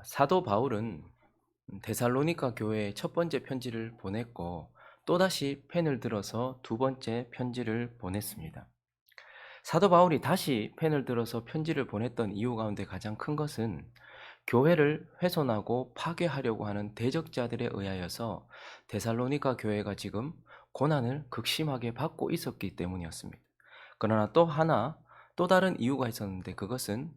사도 바울은 데살로니가 교회에 첫 번째 편지를 보냈고 또다시 펜을 들어서 두 번째 편지를 보냈습니다. 사도 바울이 다시 펜을 들어서 편지를 보냈던 이유 가운데 가장 큰 것은 교회를 훼손하고 파괴하려고 하는 대적자들에 의하여서 데살로니가 교회가 지금 고난을 극심하게 받고 있었기 때문이었습니다. 그러나 또 다른 이유가 있었는데 그것은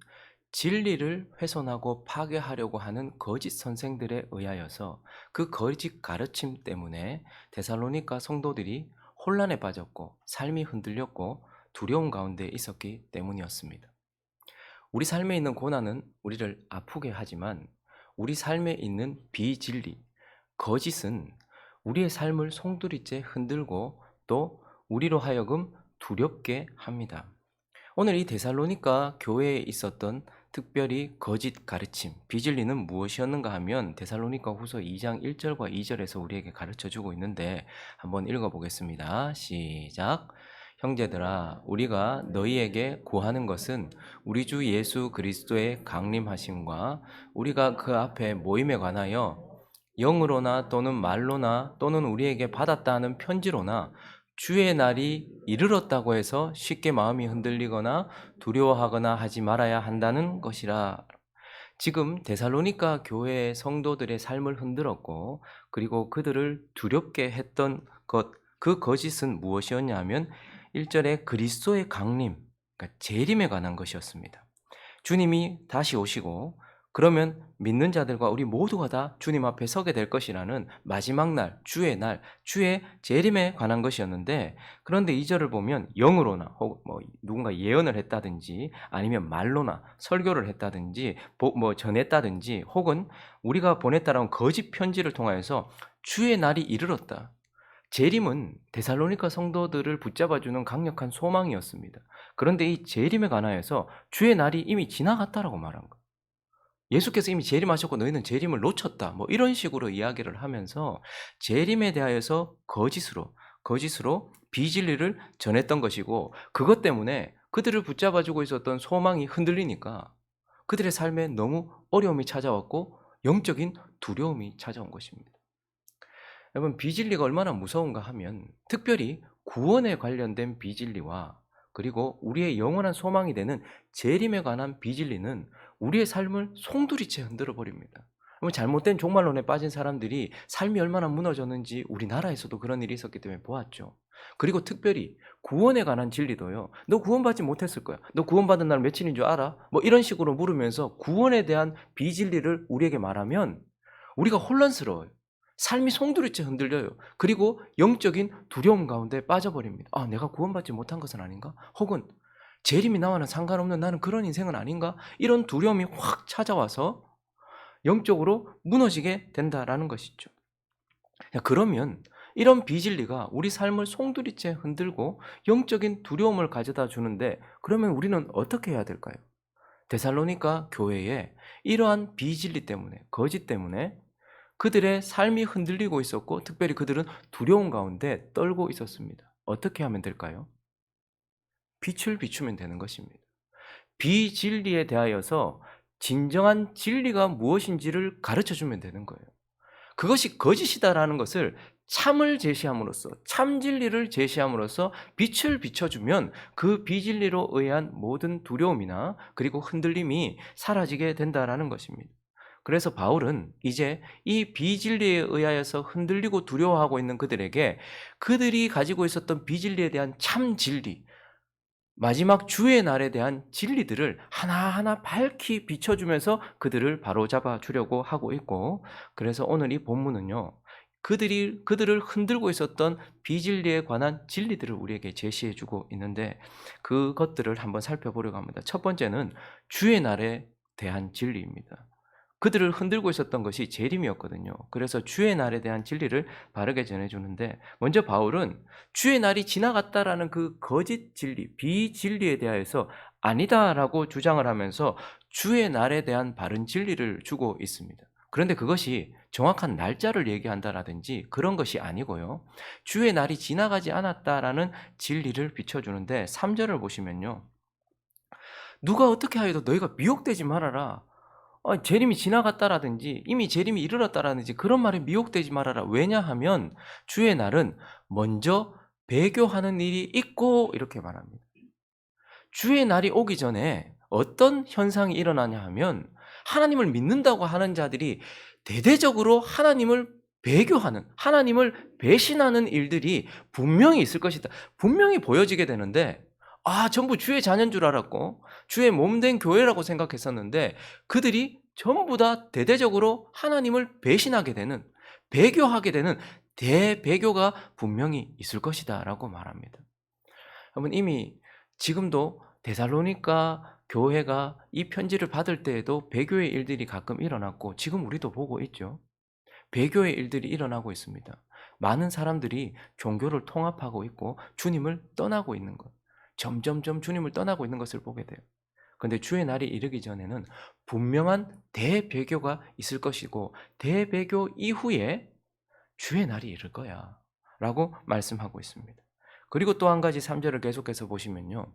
진리를 훼손하고 파괴하려고 하는 거짓 선생들에 의하여서 그 거짓 가르침 때문에 데살로니가 성도들이 혼란에 빠졌고 삶이 흔들렸고 두려움 가운데 있었기 때문이었습니다. 우리 삶에 있는 고난은 우리를 아프게 하지만 우리 삶에 있는 비진리, 거짓은 우리의 삶을 송두리째 흔들고 또 우리로 하여금 두렵게 합니다. 오늘 이 데살로니가 교회에 있었던 특별히 거짓 가르침, 비진리는 무엇이었는가 하면 데살로니가 후서 2장 1절과 2절에서 우리에게 가르쳐 주고 있는데 한번 읽어 보겠습니다. 시작. 형제들아, 우리가 너희에게 구하는 것은 우리 주 예수 그리스도의 강림하심과 우리가 그 앞에 모임에 관하여 영으로나 또는 말로나 또는 우리에게 받았다 하는 편지로나 주의 날이 이르렀다고 해서 쉽게 마음이 흔들리거나 두려워하거나 하지 말아야 한다는 것이라. 지금 데살로니가 교회의 성도들의 삶을 흔들었고 그리고 그들을 두렵게 했던 것, 그 거짓은 무엇이었냐 하면 1절에 그리스도의 강림, 그러니까 재림에 관한 것이었습니다. 주님이 다시 오시고 그러면 믿는 자들과 우리 모두가 다 주님 앞에 서게 될 것이라는 마지막 날, 주의 재림에 관한 것이었는데, 그런데 2절을 보면 영으로나 혹 뭐 누군가 예언을 했다든지 아니면 말로나 설교를 했다든지 전했다든지 혹은 우리가 보냈다라는 거짓 편지를 통하여서 주의 날이 이르렀다. 재림은 데살로니가 성도들을 붙잡아주는 강력한 소망이었습니다. 그런데 이 재림에 관하여서 주의 날이 이미 지나갔다라고 말한 거예요. 예수께서 이미 재림하셨고 너희는 재림을 놓쳤다. 뭐 이런 식으로 이야기를 하면서 재림에 대하여서 거짓으로 비진리를 전했던 것이고 그것 때문에 그들을 붙잡아주고 있었던 소망이 흔들리니까 그들의 삶에 너무 어려움이 찾아왔고 영적인 두려움이 찾아온 것입니다. 여러분, 비진리가 얼마나 무서운가 하면 특별히 구원에 관련된 비진리와 그리고 우리의 영원한 소망이 되는 재림에 관한 비진리는 우리의 삶을 송두리째 흔들어 버립니다. 잘못된 종말론에 빠진 사람들이 삶이 얼마나 무너졌는지 우리나라에서도 그런 일이 있었기 때문에 보았죠. 그리고 특별히 구원에 관한 진리도요. 너 구원받지 못했을 거야. 너 구원받은 날 며칠인 줄 알아? 뭐 이런 식으로 물으면서 구원에 대한 비진리를 우리에게 말하면 우리가 혼란스러워요. 삶이 송두리째 흔들려요. 그리고 영적인 두려움 가운데 빠져버립니다. 아, 내가 구원받지 못한 것은 아닌가? 혹은 재림이 나와는 상관없는 나는 그런 인생은 아닌가? 이런 두려움이 확 찾아와서 영적으로 무너지게 된다라는 것이죠. 그러면 이런 비진리가 우리 삶을 송두리째 흔들고 영적인 두려움을 가져다 주는데 그러면 우리는 어떻게 해야 될까요? 데살로니가 교회에 이러한 비진리 때문에, 거짓 때문에 그들의 삶이 흔들리고 있었고 특별히 그들은 두려움 가운데 떨고 있었습니다. 어떻게 하면 될까요? 빛을 비추면 되는 것입니다. 비진리에 대하여서 진정한 진리가 무엇인지를 가르쳐 주면 되는 거예요. 그것이 거짓이다라는 것을 참을 제시함으로써 참 진리를 제시함으로써 빛을 비춰주면 그 비진리로 의한 모든 두려움이나 그리고 흔들림이 사라지게 된다라는 것입니다. 그래서 바울은 이제 이 비진리에 의하여서 흔들리고 두려워하고 있는 그들에게 그들이 가지고 있었던 비진리에 대한 참 진리, 마지막 주의 날에 대한 진리들을 하나하나 밝히 비춰주면서 그들을 바로잡아 주려고 하고 있고, 그래서 오늘 이 본문은요, 그들을 흔들고 있었던 비진리에 관한 진리들을 우리에게 제시해 주고 있는데 그것들을 한번 살펴보려고 합니다. 첫 번째는 주의 날에 대한 진리입니다. 그들을 흔들고 있었던 것이 재림이었거든요. 그래서 주의 날에 대한 진리를 바르게 전해주는데 먼저 바울은 주의 날이 지나갔다라는 그 거짓 진리, 비진리에 대하여서 아니다라고 주장을 하면서 주의 날에 대한 바른 진리를 주고 있습니다. 그런데 그것이 정확한 날짜를 얘기한다라든지 그런 것이 아니고요. 주의 날이 지나가지 않았다라는 진리를 비춰주는데 3절을 보시면요. 누가 어떻게 하여도 너희가 미혹되지 말아라. 재림이 지나갔다라든지 이미 재림이 이르렀다라든지 그런 말에 미혹되지 말아라. 왜냐하면 주의 날은 먼저 배교하는 일이 있고 이렇게 말합니다. 주의 날이 오기 전에 어떤 현상이 일어나냐 하면 하나님을 믿는다고 하는 자들이 대대적으로 하나님을 배교하는, 하나님을 배신하는 일들이 분명히 있을 것이다. 분명히 보여지게 되는데 전부 주의 자녀인 줄 알았고 주의 몸된 교회라고 생각했었는데 그들이 전부 다 대대적으로 하나님을 배신하게 되는, 배교하게 되는 대배교가 분명히 있을 것이다 라고 말합니다. 여러분, 이미 지금도 데살로니가 교회가 이 편지를 받을 때에도 배교의 일들이 가끔 일어났고 지금 우리도 보고 있죠. 배교의 일들이 일어나고 있습니다. 많은 사람들이 종교를 통합하고 있고 주님을 떠나고 있는 것, 점점점 주님을 떠나고 있는 것을 보게 돼요. 그런데 주의 날이 이르기 전에는 분명한 대배교가 있을 것이고 대배교 이후에 주의 날이 이를 거야 라고 말씀하고 있습니다. 그리고 또 한 가지 3절을 계속해서 보시면요,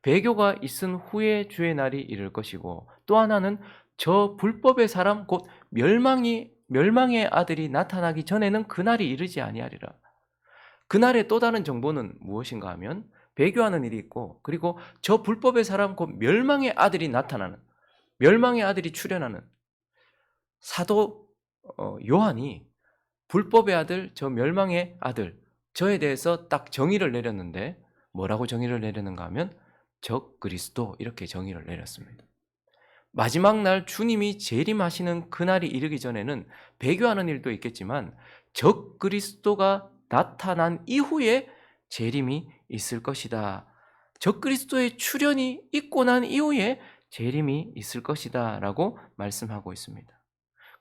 배교가 있은 후에 주의 날이 이를 것이고 또 하나는 저 불법의 사람 곧 멸망의 아들이 나타나기 전에는 그날이 이르지 아니하리라. 그날의 또 다른 정보는 무엇인가 하면 배교하는 일이 있고 그리고 저 불법의 사람 곧 멸망의 아들이 나타나는, 멸망의 아들이 출현하는, 사도 요한이 불법의 아들, 저 멸망의 아들, 저에 대해서 딱 정의를 내렸는데 뭐라고 정의를 내렸는가 하면 적 그리스도, 이렇게 정의를 내렸습니다. 마지막 날 주님이 재림하시는 그날이 이르기 전에는 배교하는 일도 있겠지만 적 그리스도가 나타난 이후에 재림이 있을 것이다. 적 그리스도의 출현이 있고 난 이후에 재림이 있을 것이다 라고 말씀하고 있습니다.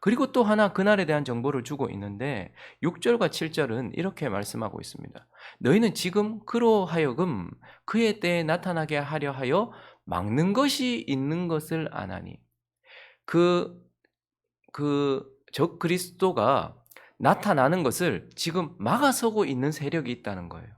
그리고 또 하나 그날에 대한 정보를 주고 있는데 6절과 7절은 이렇게 말씀하고 있습니다. 너희는 지금 그로 하여금 그의 때에 나타나게 하려 하여 막는 것이 있는 것을 아나니, 적 그리스도가 나타나는 것을 지금 막아서고 있는 세력이 있다는 거예요.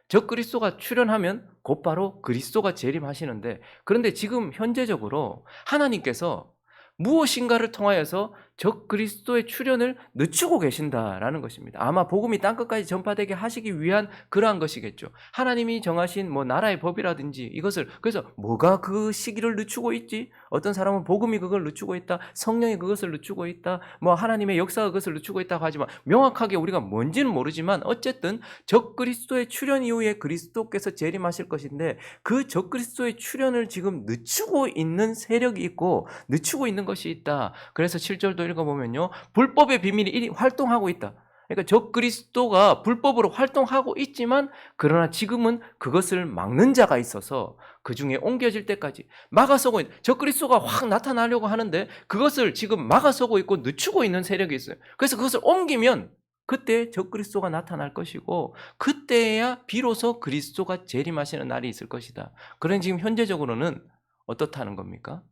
적 그리스도가 출현하면 곧바로 그리스도가 재림하시는데, 그런데 지금 현재적으로 하나님께서 무엇인가를 통하여서 적 그리스도의 출현을 늦추고 계신다라는 것입니다. 아마 복음이 땅끝까지 전파되게 하시기 위한 그러한 것이겠죠. 하나님이 정하신 나라의 법이라든지 이것을, 그래서 뭐가 그 시기를 늦추고 있지? 어떤 사람은 복음이 그걸 늦추고 있다, 성령이 그것을 늦추고 있다, 하나님의 역사가 그것을 늦추고 있다고 하지만 명확하게 우리가 뭔지는 모르지만 어쨌든 적 그리스도의 출현 이후에 그리스도께서 재림하실 것인데 그 적 그리스도의 출현을 지금 늦추고 있는 세력이 있고 늦추고 있는 것이 있다. 그래서 7절도 읽어보면요, 불법의 비밀이 활동하고 있다. 그러니까 적 그리스도가 불법으로 활동하고 있지만 그러나 지금은 그것을 막는 자가 있어서 그 중에 옮겨질 때까지 막아서고 있는, 적 그리스도가 확 나타나려고 하는데 그것을 지금 막아서고 있고 늦추고 있는 세력이 있어요. 그래서 그것을 옮기면 그때 적 그리스도가 나타날 것이고 그때야 비로소 그리스도가 재림하시는 날이 있을 것이다. 그런 지금 현재적으로는 어떻다는 겁니까?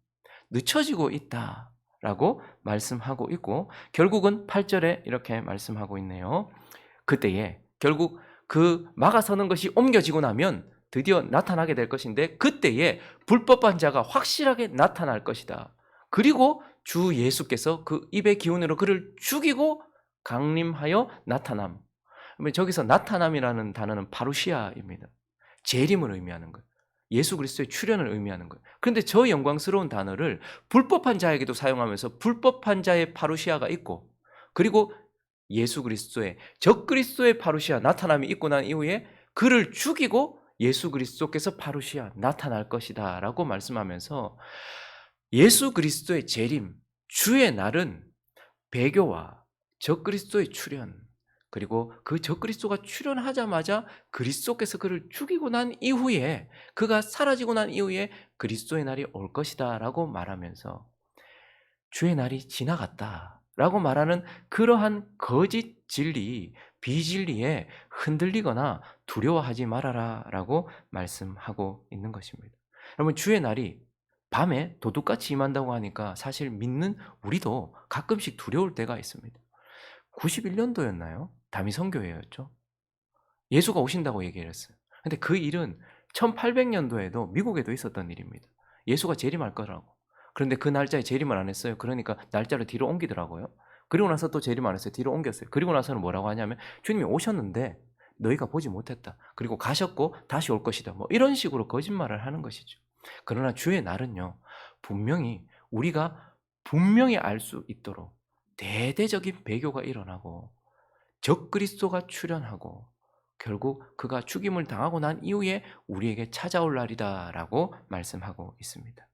늦춰지고 있다라고 말씀하고 있고 결국은 8절에 이렇게 말씀하고 있네요. 그때에 결국 그 막아서는 것이 옮겨지고 나면 드디어 나타나게 될 것인데 그때에 불법한 자가 확실하게 나타날 것이다. 그리고 주 예수께서 그 입의 기운으로 그를 죽이고 강림하여 나타남. 저기서 나타남이라는 단어는 파루시아입니다. 재림을 의미하는 거예요. 예수 그리스도의 출현을 의미하는 거예요. 그런데 저 영광스러운 단어를 불법한 자에게도 사용하면서 불법한 자의 파루시아가 있고 그리고 예수 그리스도의 적 그리스도의 파루시아 나타남이 있고 난 이후에 그를 죽이고 예수 그리스도께서 파루시아 나타날 것이다 라고 말씀하면서 예수 그리스도의 재림, 주의 날은 배교와 적 그리스도의 출현, 그리고 그 적 그리스도가 출현하자마자 그리스도께서 그를 죽이고 난 이후에, 그가 사라지고 난 이후에 그리스도의 날이 올 것이다 라고 말하면서 주의 날이 지나갔다 라고 말하는 그러한 거짓 진리, 비진리에 흔들리거나 두려워하지 말아라 라고 말씀하고 있는 것입니다. 여러분, 주의 날이 밤에 도둑같이 임한다고 하니까 사실 믿는 우리도 가끔씩 두려울 때가 있습니다. 91년도였나요? 다미성교회였죠. 예수가 오신다고 얘기를 했어요. 근데 그 일은 1800년도에도 미국에도 있었던 일입니다. 예수가 재림할 거라고. 그런데 그 날짜에 재림을 안 했어요. 그러니까 날짜를 뒤로 옮기더라고요. 그리고 나서 또 재림 안 했어요. 뒤로 옮겼어요. 그리고 나서는 뭐라고 하냐면 주님이 오셨는데 너희가 보지 못했다. 그리고 가셨고 다시 올 것이다. 뭐 이런 식으로 거짓말을 하는 것이죠. 그러나 주의 날은요. 분명히 우리가 분명히 알 수 있도록 대대적인 배교가 일어나고 적그리스도가 출현하고 결국 그가 죽임을 당하고 난 이후에 우리에게 찾아올 날이다라고 말씀하고 있습니다.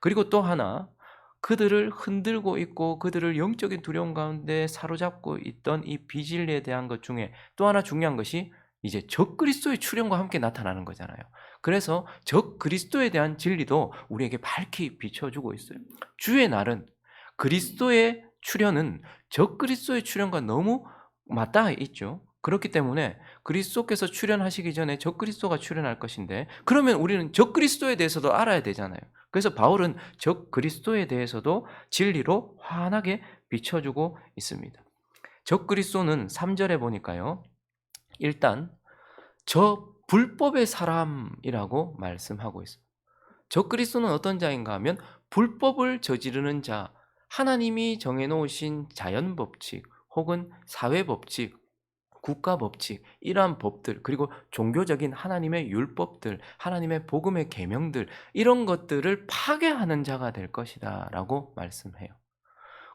그리고 또 하나 그들을 흔들고 있고 그들을 영적인 두려움 가운데 사로잡고 있던 이 비진리에 대한 것 중에 또 하나 중요한 것이 이제 적그리스도의 출현과 함께 나타나는 거잖아요. 그래서 적그리스도에 대한 진리도 우리에게 밝히 비춰주고 있어요. 주의 날은 그리스도의 출현은 적그리스도의 출현과 너무 맞닿아 있죠. 그렇기 때문에 그리스도께서 출현하시기 전에 적그리스도가 출현할 것인데 그러면 우리는 적그리스도에 대해서도 알아야 되잖아요. 그래서 바울은 적그리스도에 대해서도 진리로 환하게 비춰주고 있습니다. 적그리스도는 3절에 보니까요. 일단 저 불법의 사람이라고 말씀하고 있어요. 적그리스도는 어떤 자인가 하면 불법을 저지르는 자, 하나님이 정해놓으신 자연법칙 혹은 사회법칙, 국가법칙, 이러한 법들, 그리고 종교적인 하나님의 율법들, 하나님의 복음의 계명들, 이런 것들을 파괴하는 자가 될 것이다 라고 말씀해요.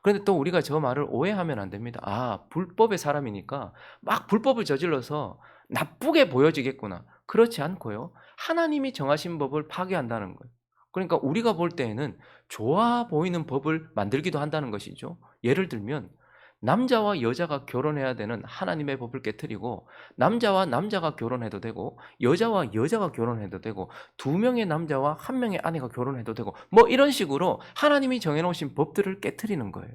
그런데 또 우리가 저 말을 오해하면 안 됩니다. 아, 불법의 사람이니까 막 불법을 저질러서 나쁘게 보여지겠구나. 그렇지 않고요. 하나님이 정하신 법을 파괴한다는 거예요. 그러니까 우리가 볼 때에는 좋아 보이는 법을 만들기도 한다는 것이죠. 예를 들면 남자와 여자가 결혼해야 되는 하나님의 법을 깨트리고 남자와 남자가 결혼해도 되고 여자와 여자가 결혼해도 되고 두 명의 남자와 한 명의 아내가 결혼해도 되고 뭐 이런 식으로 하나님이 정해놓으신 법들을 깨트리는 거예요.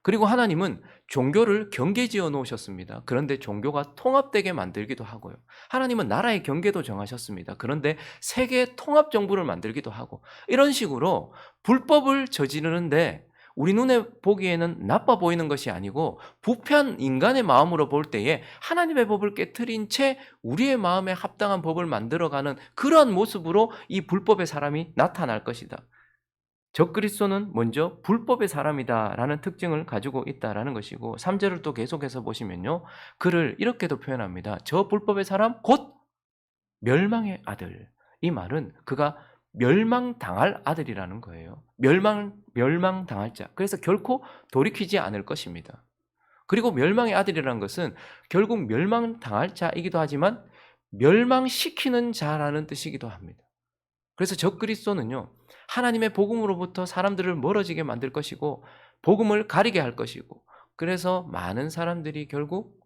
그리고 하나님은 종교를 경계 지어 놓으셨습니다. 그런데 종교가 통합되게 만들기도 하고요. 하나님은 나라의 경계도 정하셨습니다. 그런데 세계 통합 정부를 만들기도 하고 이런 식으로 불법을 저지르는데 우리 눈에 보기에는 나빠 보이는 것이 아니고 부패한 인간의 마음으로 볼 때에 하나님의 법을 깨트린 채 우리의 마음에 합당한 법을 만들어가는 그러한 모습으로 이 불법의 사람이 나타날 것이다. 적그리스도는 먼저 불법의 사람이다라는 특징을 가지고 있다라는 것이고 3절을 또 계속해서 보시면요. 그를 이렇게도 표현합니다. 저 불법의 사람 곧 멸망의 아들. 이 말은 그가 멸망당할 아들이라는 거예요. 멸망당할 자. 그래서 결코 돌이키지 않을 것입니다. 그리고 멸망의 아들이라는 것은 결국 멸망당할 자이기도 하지만 멸망시키는 자라는 뜻이기도 합니다. 그래서 적그리스도는요. 하나님의 복음으로부터 사람들을 멀어지게 만들 것이고 복음을 가리게 할 것이고 그래서 많은 사람들이 결국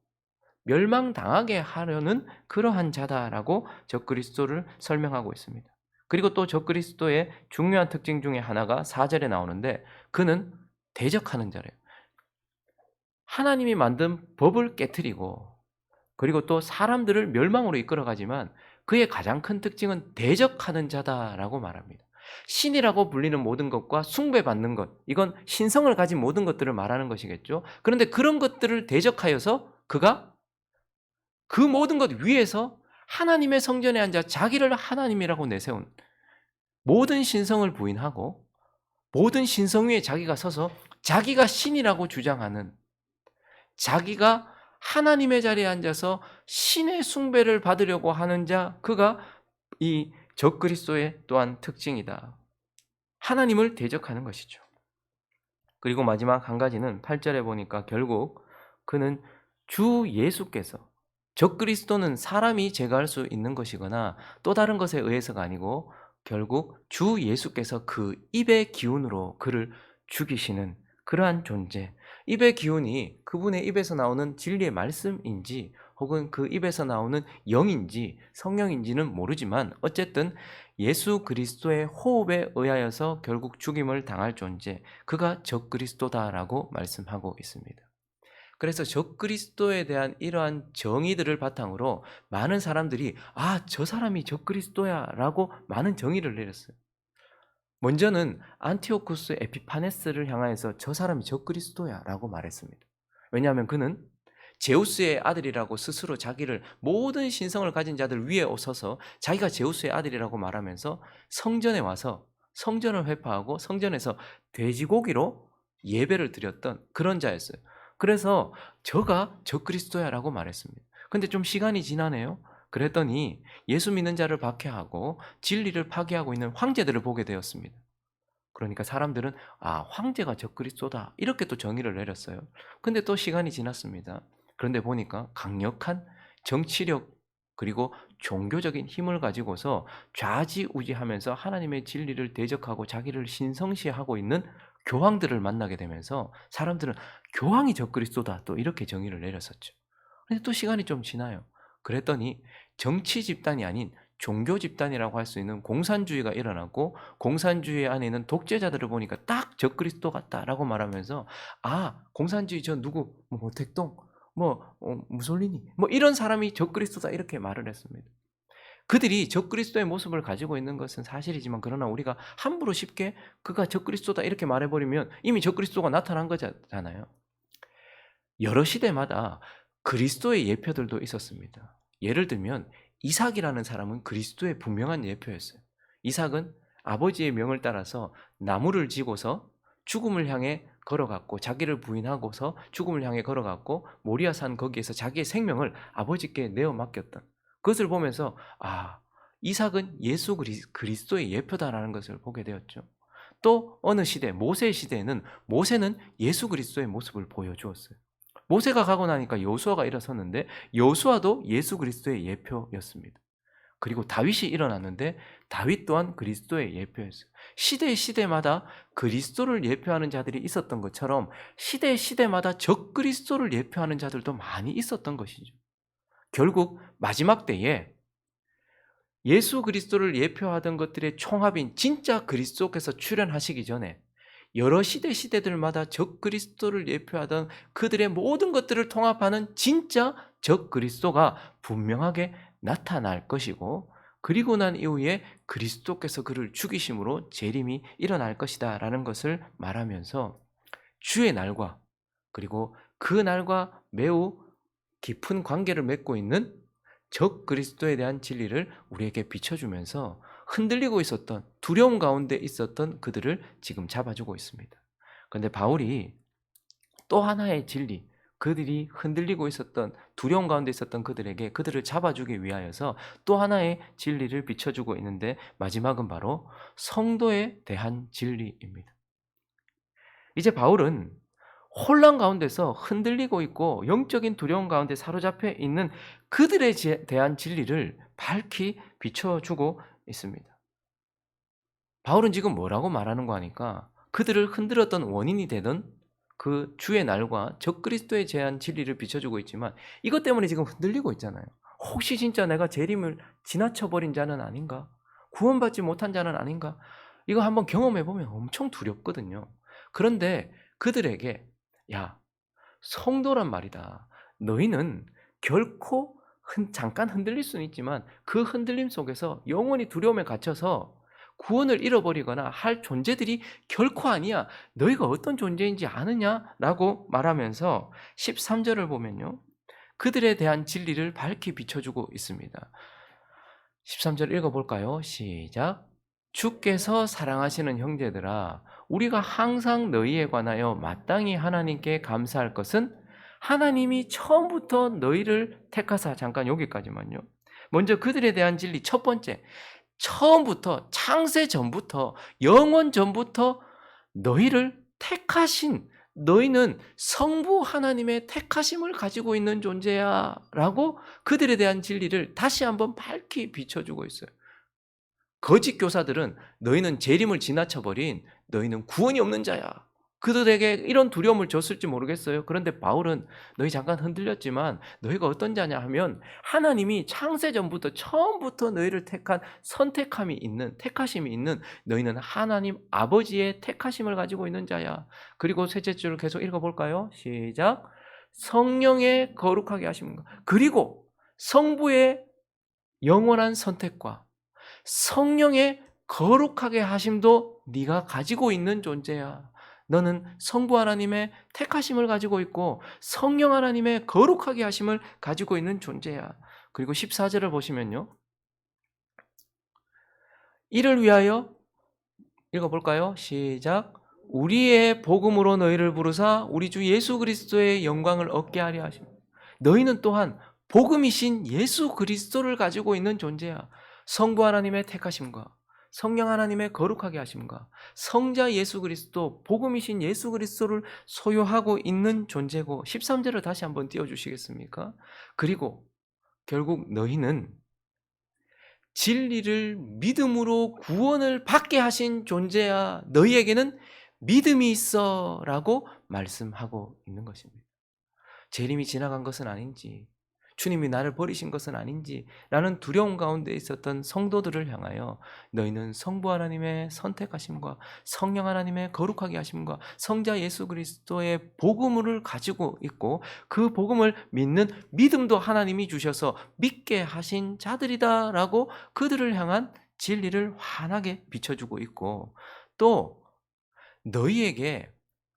멸망당하게 하려는 그러한 자다라고 적그리스도를 설명하고 있습니다. 그리고 또 적그리스도의 중요한 특징 중에 하나가 4절에 나오는데 그는 대적하는 자래요. 하나님이 만든 법을 깨트리고 그리고 또 사람들을 멸망으로 이끌어가지만 그의 가장 큰 특징은 대적하는 자다라고 말합니다. 신이라고 불리는 모든 것과 숭배받는 것, 이건 신성을 가진 모든 것들을 말하는 것이겠죠. 그런데 그런 것들을 대적하여서 그가 그 모든 것 위에서 하나님의 성전에 앉아 자기를 하나님이라고 내세운 모든 신성을 부인하고 모든 신성 위에 자기가 서서 자기가 신이라고 주장하는 자기가 하나님의 자리에 앉아서 신의 숭배를 받으려고 하는 자, 그가 이 적그리스도의 또한 특징이다. 하나님을 대적하는 것이죠. 그리고 마지막 한 가지는 8절에 보니까 결국 그는 주 예수께서 적그리스도는 사람이 제거할 수 있는 것이거나 또 다른 것에 의해서가 아니고 결국 주 예수께서 그 입의 기운으로 그를 죽이시는 그러한 존재. 입의 기운이 그분의 입에서 나오는 진리의 말씀인지 혹은 그 입에서 나오는 영인지 성령인지는 모르지만 어쨌든 예수 그리스도의 호흡에 의하여서 결국 죽임을 당할 존재, 그가 적그리스도다라고 말씀하고 있습니다. 그래서 적그리스도에 대한 이러한 정의들을 바탕으로 많은 사람들이 저 사람이 적그리스도야 라고 많은 정의를 내렸어요. 먼저는 안티오쿠스 에피파네스를 향하여서 저 사람이 적그리스도야 라고 말했습니다. 왜냐하면 그는 제우스의 아들이라고 스스로 자기를 모든 신성을 가진 자들 위에 서서 자기가 제우스의 아들이라고 말하면서 성전에 와서 성전을 회파하고 성전에서 돼지고기로 예배를 드렸던 그런 자였어요. 그래서 저가 적그리스도야라고 말했습니다. 근데 좀 시간이 지나네요. 그랬더니 예수 믿는 자를 박해하고 진리를 파괴하고 있는 황제들을 보게 되었습니다. 그러니까 사람들은 황제가 적그리스도다 이렇게 또 정의를 내렸어요. 근데 또 시간이 지났습니다. 그런데 보니까 강력한 정치력 그리고 종교적인 힘을 가지고서 좌지우지하면서 하나님의 진리를 대적하고 자기를 신성시하고 있는 교황들을 만나게 되면서 사람들은 교황이 적그리스도다 또 이렇게 정의를 내렸었죠. 근데 또 시간이 좀 지나요. 그랬더니 정치 집단이 아닌 종교 집단이라고 할 수 있는 공산주의가 일어났고 공산주의 안에 있는 독재자들을 보니까 딱 적그리스도 같다라고 말하면서 공산주의 저 누구 뭐 모택동 무솔리니 뭐 이런 사람이 적그리스도다 이렇게 말을 했습니다. 그들이 적그리스도의 모습을 가지고 있는 것은 사실이지만 그러나 우리가 함부로 쉽게 그가 적그리스도다 이렇게 말해버리면 이미 적그리스도가 나타난 거잖아요. 여러 시대마다 그리스도의 예표들도 있었습니다. 예를 들면 이삭이라는 사람은 그리스도의 분명한 예표였어요. 이삭은 아버지의 명을 따라서 나무를 지고서 죽음을 향해 걸어갔고 자기를 부인하고서 죽음을 향해 걸어갔고 모리아산 거기에서 자기의 생명을 아버지께 내어 맡겼던 그것을 보면서 이삭은 예수 그리스도의 예표다라는 것을 보게 되었죠. 또 어느 시대 모세 시대에는 모세는 예수 그리스도의 모습을 보여주었어요. 모세가 가고 나니까 여호수아가 일어섰는데 여호수아도 예수 그리스도의 예표였습니다. 그리고 다윗이 일어났는데 다윗 또한 그리스도의 예표였어요. 시대마다 그리스도를 예표하는 자들이 있었던 것처럼 시대마다 적그리스도를 예표하는 자들도 많이 있었던 것이죠. 결국 마지막 때에 예수 그리스도를 예표하던 것들의 총합인 진짜 그리스도께서 출현하시기 전에 여러 시대들마다 적그리스도를 예표하던 그들의 모든 것들을 통합하는 진짜 적그리스도가 분명하게 나타날 것이고 그리고 난 이후에 그리스도께서 그를 죽이심으로 재림이 일어날 것이다 라는 것을 말하면서 주의 날과 그리고 그 날과 매우 깊은 관계를 맺고 있는 적그리스도에 대한 진리를 우리에게 비춰주면서 흔들리고 있었던 두려움 가운데 있었던 그들을 지금 잡아주고 있습니다. 그런데 바울이 또 하나의 진리, 그들이 흔들리고 있었던 두려움 가운데 있었던 그들에게 그들을 잡아주기 위하여서 또 하나의 진리를 비춰주고 있는데 마지막은 바로 성도에 대한 진리입니다. 이제 바울은 혼란 가운데서 흔들리고 있고 영적인 두려움 가운데 사로잡혀 있는 그들에 대한 진리를 밝히 비춰주고 있습니다. 바울은 지금 뭐라고 말하는 거 하니까 그들을 흔들었던 원인이 되던 그 주의 날과 적그리스도에 대한 진리를 비춰주고 있지만 이것 때문에 지금 흔들리고 있잖아요. 혹시 진짜 내가 재림을 지나쳐버린 자는 아닌가? 구원받지 못한 자는 아닌가? 이거 한번 경험해보면 엄청 두렵거든요. 그런데 그들에게 성도란 말이다. 너희는 결코 잠깐 흔들릴 수는 있지만 그 흔들림 속에서 영원히 두려움에 갇혀서 구원을 잃어버리거나 할 존재들이 결코 아니야. 너희가 어떤 존재인지 아느냐라고 말하면서 13절을 보면요. 그들에 대한 진리를 밝히 비춰주고 있습니다. 13절 읽어볼까요? 시작. 주께서 사랑하시는 형제들아 우리가 항상 너희에 관하여 마땅히 하나님께 감사할 것은 하나님이 처음부터 너희를 택하사 잠깐 여기까지만요. 먼저 그들에 대한 진리 첫 번째 처음부터 창세 전부터 영원 전부터 너희를 택하신 너희는 성부 하나님의 택하심을 가지고 있는 존재야 라고 그들에 대한 진리를 다시 한번 밝히 비춰주고 있어요. 거짓 교사들은 너희는 재림을 지나쳐버린 너희는 구원이 없는 자야. 그들에게 이런 두려움을 줬을지 모르겠어요. 그런데 바울은 너희 잠깐 흔들렸지만 너희가 어떤 자냐 하면 하나님이 창세 전부터 처음부터 너희를 택한 선택함이 있는 택하심이 있는 너희는 하나님 아버지의 택하심을 가지고 있는 자야. 그리고 셋째 줄을 계속 읽어볼까요? 시작. 성령의 거룩하게 하심과 그리고 성부의 영원한 선택과 성령의 거룩하게 하심도 네가 가지고 있는 존재야. 너는 성부 하나님의 택하심을 가지고 있고 성령 하나님의 거룩하게 하심을 가지고 있는 존재야. 그리고 14절을 보시면요. 이를 위하여 읽어볼까요? 시작. 우리의 복음으로 너희를 부르사 우리 주 예수 그리스도의 영광을 얻게 하려 하십니다. 너희는 또한 복음이신 예수 그리스도를 가지고 있는 존재야. 성부 하나님의 택하심과 성령 하나님의 거룩하게 하심과 성자 예수 그리스도, 복음이신 예수 그리스도를 소유하고 있는 존재고, 13절을 다시 한번 띄워주시겠습니까? 그리고 결국 너희는 진리를 믿음으로 구원을 받게 하신 존재야. 너희에게는 믿음이 있어 라고 말씀하고 있는 것입니다. 재림이 지나간 것은 아닌지, 주님이 나를 버리신 것은 아닌지 라는 두려움 가운데 있었던 성도들을 향하여 너희는 성부 하나님의 선택하심과 성령 하나님의 거룩하게 하심과 성자 예수 그리스도의 복음을 가지고 있고, 그 복음을 믿는 믿음도 하나님이 주셔서 믿게 하신 자들이다 라고 그들을 향한 진리를 환하게 비춰주고 있고, 또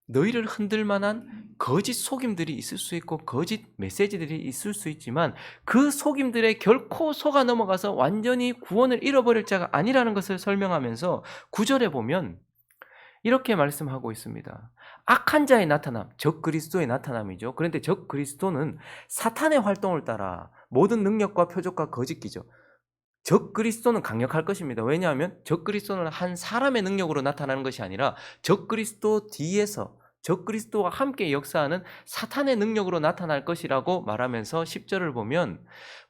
너희를 흔들 만한 거짓 속임들이 있을 수 있고 거짓 메시지들이 있을 수 있지만, 그 속임들에 결코 속아 넘어가서 완전히 구원을 잃어버릴 자가 아니라는 것을 설명하면서 9절에 보면 이렇게 말씀하고 있습니다. 악한 자의 나타남, 적 그리스도의 나타남이죠. 그런데 적 그리스도는 사탄의 활동을 따라 모든 능력과 표적과 거짓기죠. 적 그리스도는 강력할 것입니다. 왜냐하면 적 그리스도는 한 사람의 능력으로 나타나는 것이 아니라 적 그리스도 뒤에서 적 그리스도와 함께 역사하는 사탄의 능력으로 나타날 것이라고 말하면서 10절을 보면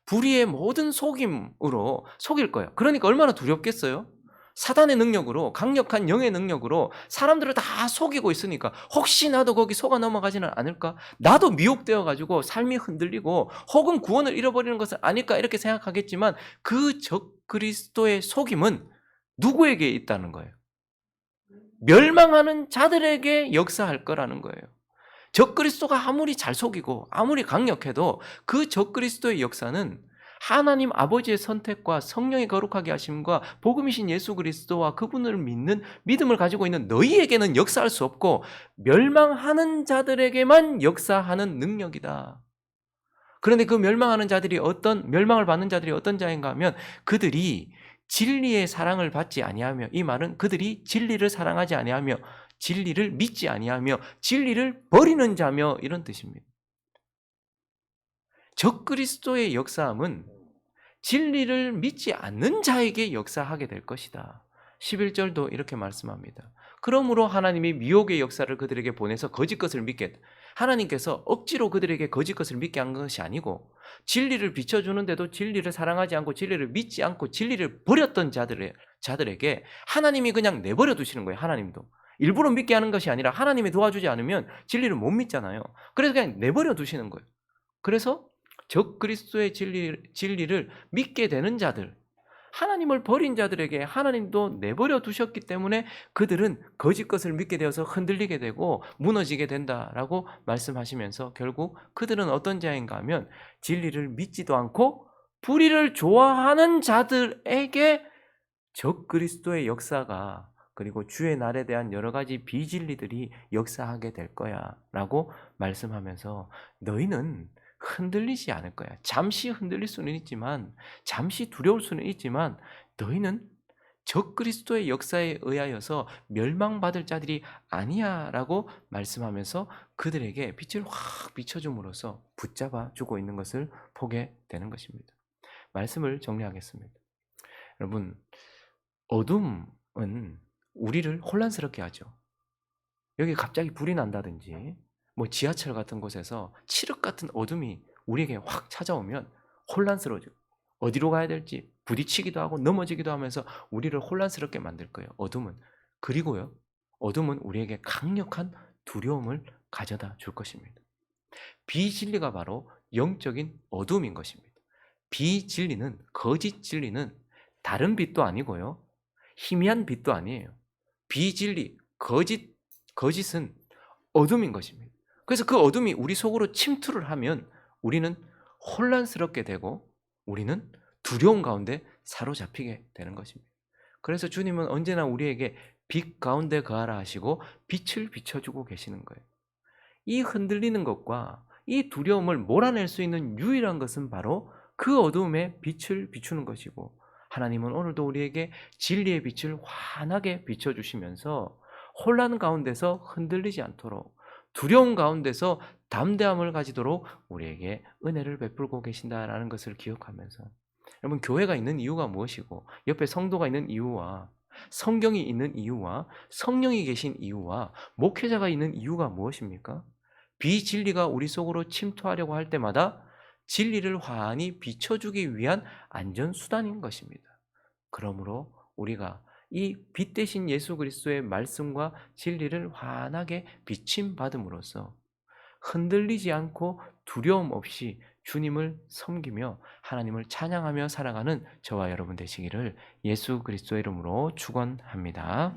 불의의 모든 속임으로 속일 거예요. 그러니까 얼마나 두렵겠어요? 사단의 능력으로, 강력한 영의 능력으로 사람들을 다 속이고 있으니까 혹시 나도 거기 속아 넘어가지는 않을까? 나도 미혹되어 가지고 삶이 흔들리고 혹은 구원을 잃어버리는 것은 아닐까? 이렇게 생각하겠지만, 그 적 그리스도의 속임은 누구에게 있다는 거예요? 멸망하는 자들에게 역사할 거라는 거예요. 적 그리스도가 아무리 잘 속이고 아무리 강력해도 그 적 그리스도의 역사는 하나님 아버지의 선택과 성령의 거룩하게 하심과 복음이신 예수 그리스도와 그분을 믿는 믿음을 가지고 있는 너희에게는 역사할 수 없고 멸망하는 자들에게만 역사하는 능력이다. 그런데 그 멸망을 받는 자들이 어떤 자인가 하면, 그들이 진리의 사랑을 받지 아니하며, 이 말은 그들이 진리를 사랑하지 아니하며 진리를 믿지 아니하며 진리를 버리는 자며, 이런 뜻입니다. 적 그리스도의 역사함은 진리를 믿지 않는 자에게 역사하게 될 것이다. 11절도 이렇게 말씀합니다. 그러므로 하나님이 미혹의 역사를 그들에게 보내서 거짓 것을 믿게 했다. 하나님께서 억지로 그들에게 거짓 것을 믿게 한 것이 아니고, 진리를 비춰주는데도 진리를 사랑하지 않고 진리를 믿지 않고 진리를 버렸던 자들에게 하나님이 그냥 내버려 두시는 거예요. 하나님도 일부러 믿게 하는 것이 아니라 하나님이 도와주지 않으면 진리를 못 믿잖아요. 그래서 그냥 내버려 두시는 거예요. 그래서 적 그리스도의 진리를 믿게 되는 자들, 하나님을 버린 자들에게 하나님도 내버려 두셨기 때문에 그들은 거짓 것을 믿게 되어서 흔들리게 되고 무너지게 된다라고 말씀하시면서, 결국 그들은 어떤 자인가 하면 진리를 믿지도 않고 불의를 좋아하는 자들에게 적 그리스도의 역사가, 그리고 주의 날에 대한 여러 가지 비진리들이 역사하게 될 거야 라고 말씀하면서, 너희는 흔들리지 않을 거야. 잠시 흔들릴 수는 있지만, 잠시 두려울 수는 있지만, 너희는 적 그리스도의 역사에 의하여서 멸망받을 자들이 아니야 라고 말씀하면서 그들에게 빛을 확 비춰줌으로써 붙잡아 주고 있는 것을 보게 되는 것입니다. 말씀을 정리하겠습니다. 여러분, 어둠은 우리를 혼란스럽게 하죠. 여기 갑자기 불이 난다든지 지하철 같은 곳에서 칠흑 같은 어둠이 우리에게 확 찾아오면 혼란스러워져. 어디로 가야 될지 부딪히기도 하고 넘어지기도 하면서 우리를 혼란스럽게 만들 거예요. 어둠은. 그리고요, 어둠은 우리에게 강력한 두려움을 가져다 줄 것입니다. 비진리가 바로 영적인 어둠인 것입니다. 비진리는, 거짓 진리는 다른 빛도 아니고요, 희미한 빛도 아니에요. 비진리, 거짓은 어둠인 것입니다. 그래서 그 어둠이 우리 속으로 침투를 하면 우리는 혼란스럽게 되고 우리는 두려움 가운데 사로잡히게 되는 것입니다. 그래서 주님은 언제나 우리에게 빛 가운데 거하라 하시고 빛을 비춰주고 계시는 거예요. 이 흔들리는 것과 이 두려움을 몰아낼 수 있는 유일한 것은 바로 그 어둠에 빛을 비추는 것이고, 하나님은 오늘도 우리에게 진리의 빛을 환하게 비춰주시면서 혼란 가운데서 흔들리지 않도록, 두려움 가운데서 담대함을 가지도록 우리에게 은혜를 베풀고 계신다라는 것을 기억하면서, 여러분, 교회가 있는 이유가 무엇이고 옆에 성도가 있는 이유와 성경이 있는 이유와 성령이 계신 이유와 목회자가 있는 이유가 무엇입니까? 비진리가 우리 속으로 침투하려고 할 때마다 진리를 환히 비춰주기 위한 안전수단인 것입니다. 그러므로 우리가 이 빛 대신 예수 그리스도의 말씀과 진리를 환하게 비침받음으로써 흔들리지 않고 두려움 없이 주님을 섬기며 하나님을 찬양하며 살아가는 저와 여러분 되시기를 예수 그리스도의 이름으로 축원합니다.